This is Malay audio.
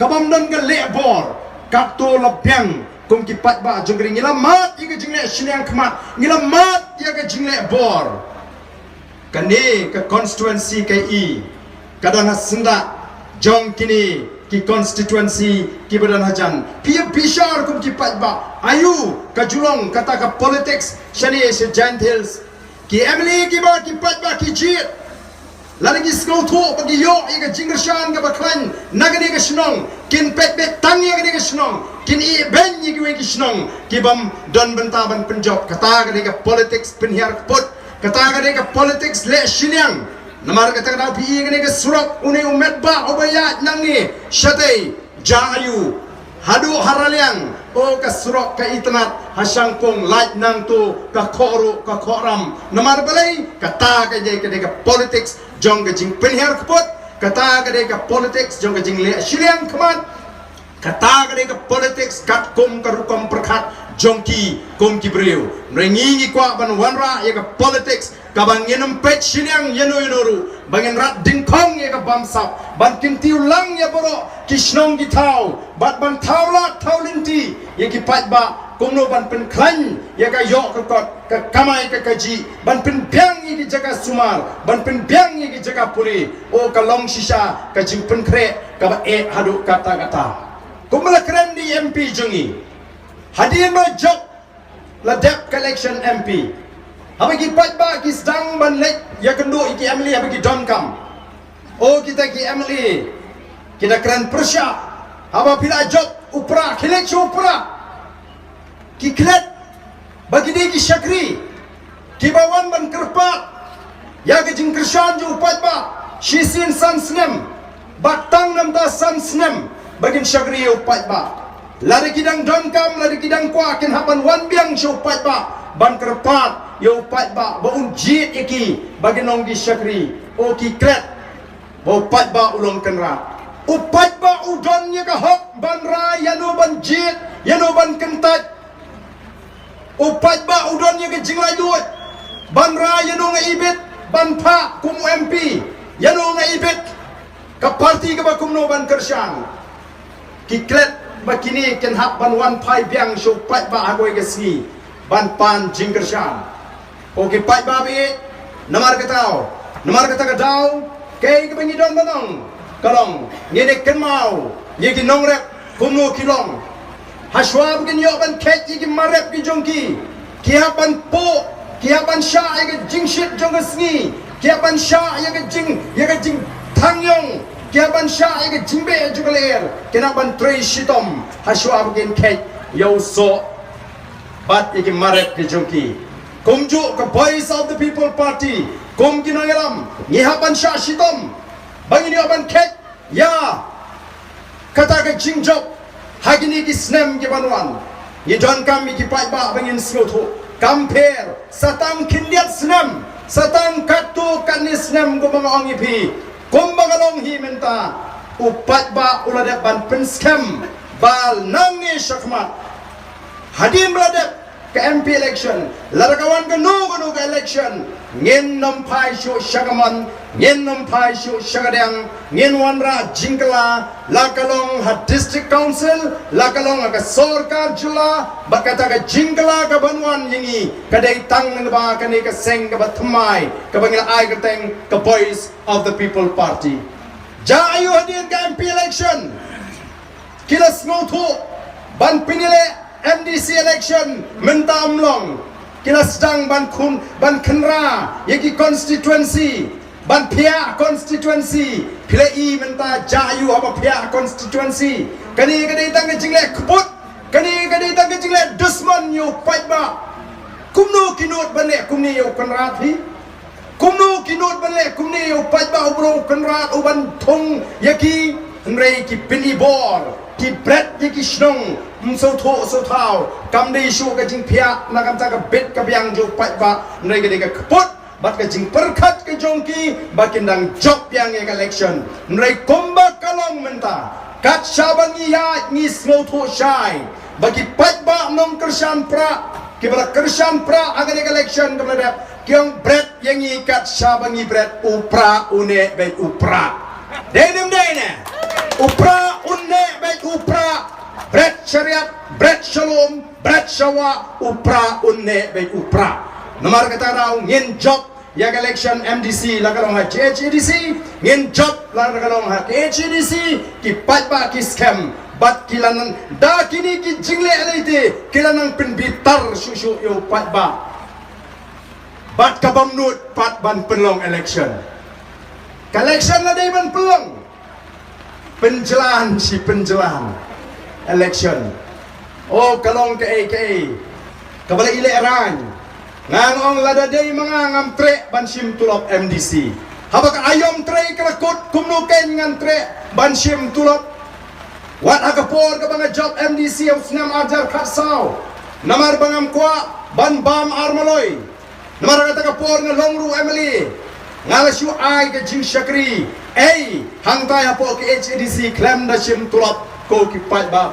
kabam don ga lebor kakto lapyang kum ki pat ba jongri ngila mat iga jingle shiniang kmat ngila mat ya ga jingle bor kane ka constituency kai i kadana sinda jong kini ki constituency ki badan hajan pia bishar kum ki pat ba ayu ka julong kata ka politics shani se gentils ki emily ki ba ki pat ba ki jit lagi skau tu bagi yo iga jingershan ga baklan nagani ga shnong kin pet pet tangi ga shnong kin i ben yi ga shnong ki bam don bentaban penjop kata ga politics penhiar put kata ga politics le shiniang namar kata ga pi ga surok une umet ba obaya nangi shate jayu hadu haraliang o ka surok ka itnat hasang pong light nang tu ka khoru ka khoram namar balai kata ga politics jong ga jing penher kpot kata ga politics jong ga jing le shiliang khamat kata ga politics kat kum karukom perkhat jongki kum ki breu rengi kwa ban wanra ya ga politics ka bang yenam pet shiliang yeno yenoru bangin rat dingkong ya ga bamsap ban kintiu lang ya boro kishnong gi thau bat ban thaulat thaulinti ya ki pat ba kumno ban pen klan ya ga yok ka kamai ka kaji ban pen byang yi jaga sumar ban pen byang yi jaga puri o ka long shisha ka jing pen kre ka ba e hadu kata kumala kren di MP jungi hadir ma job la debt collection MP habagi pat ba ki sedang ban lek ya kendo iki Emily habagi don kam o kita ki Emily kita kren persya haba pila job upra khilek upra ki klet bagi dia ki syakri ki bawan ban kerpat ya ke jing kershan ju pat ba shisin san snem batang nam ta san snem bagin syakri upat ba lari kidang donkam lari kidang kwa ken hapan wan biang shu upat ba ban kerpat yo upat ba baun jit iki bagin nong di syakri o ki klet ba upat ba ulong kenra upat ba udon nya ka hok ban ra yano ban jit yano ban kentat upat ba udon nya ke jinglai duit ban ra yano nga ibit ban pa kum MP yano nga ibit ka parti ka ba kumno ban kershan kiklet bakini ken hap ban wan pai biang shu pat ba agoi gasi ban pan jingkershan oke pat ba bi namar kata gadau kei ke bangi don banong kalong ngene ken mau ye ki nong rep kumno kilong haswa begin yo ban ket ye ki marep ki jongki ki hapan po ki hapan sha ye ke jingshit jongasni ki hapan sha ye ke jing tangyong kiaban sya ke jingbe jugaler kenaban trei shitom haswa begin kek yo so bat iki marep ke jongki kumju ke voice of the people party kum kinangaram ngihapan sya shitom bangini aban kek ya kata ke jingjob hagini ki snem ke banwan ye don kam ki pai ba bangin snoto kamper satang kindiat snem satang katu kanis snem go mga ongipi kumbagalong himenta upat ba uladep ban penskem bal nangi syakmat hadim ladep ke MP election larakawan ke no ke election ngin nampai syu syagaman ngin nampai syu syagadang ngin wanra jingkala lakalong ha district council lakalong ka sorkar jula bakata ka jingkala ka banwan yingi kadai tang ba kani ka seng ka batmai ka bangila ai ka teng ka voice of the people party ja ayu hadir ka MP election kila smoto ban pinile MDC election mentam long kila sedang ban kenra yaki constituency ban pia constituency play menta jayu apa pia constituency kani tang jingle keput kani tang jingle dusman yo paiba kumno kinot bale kumni yo kenrathi kumno kinot bale kumni yo paiba ubro kenrat uban thong yaki nrei ki pinibor ki bread yaki shnong so thau kam dei shu ka jing phia na kam ta ka bet ka biang jo pai ba nrei ka kput bat ka jing perkhat ka jongki bakindang job yang election nrei komba kalong menta kat shabangi ya ni snow tho shai bagi pai ba nong kershan pra ki bala kershan pra agar election ka bala kyong bread yang ikat shabangi bread upra une be upra denem dene upra une syariat, bret shalom, bret syawa, upra unne bay upra. Nomor kata raw ngin job ya election MDC la kalong ha HDC ngin job la kalong ha HDC ki patba ki scam bat kilanan da kini ki jingle alite kilanang pinbitar susu yo patba bat kabamnut pat ban penlong election. Election la day ban pelong penjelan si penjelan election. Oh kalong ke kabala ile erang ngangong lada day mga ngamtre bansim tulop MDC habak ayom tre kerakut kumnuken ngantre bansim tulop wat agapor ka mga job MDC ang snam ajar katsaw namar bangam kwa ban bam armaloy namar kata kapor nga longru Emily ngalasyu ay ka jing syakri hangtay hapo ke HDC klem na sim tulop ko kipat ba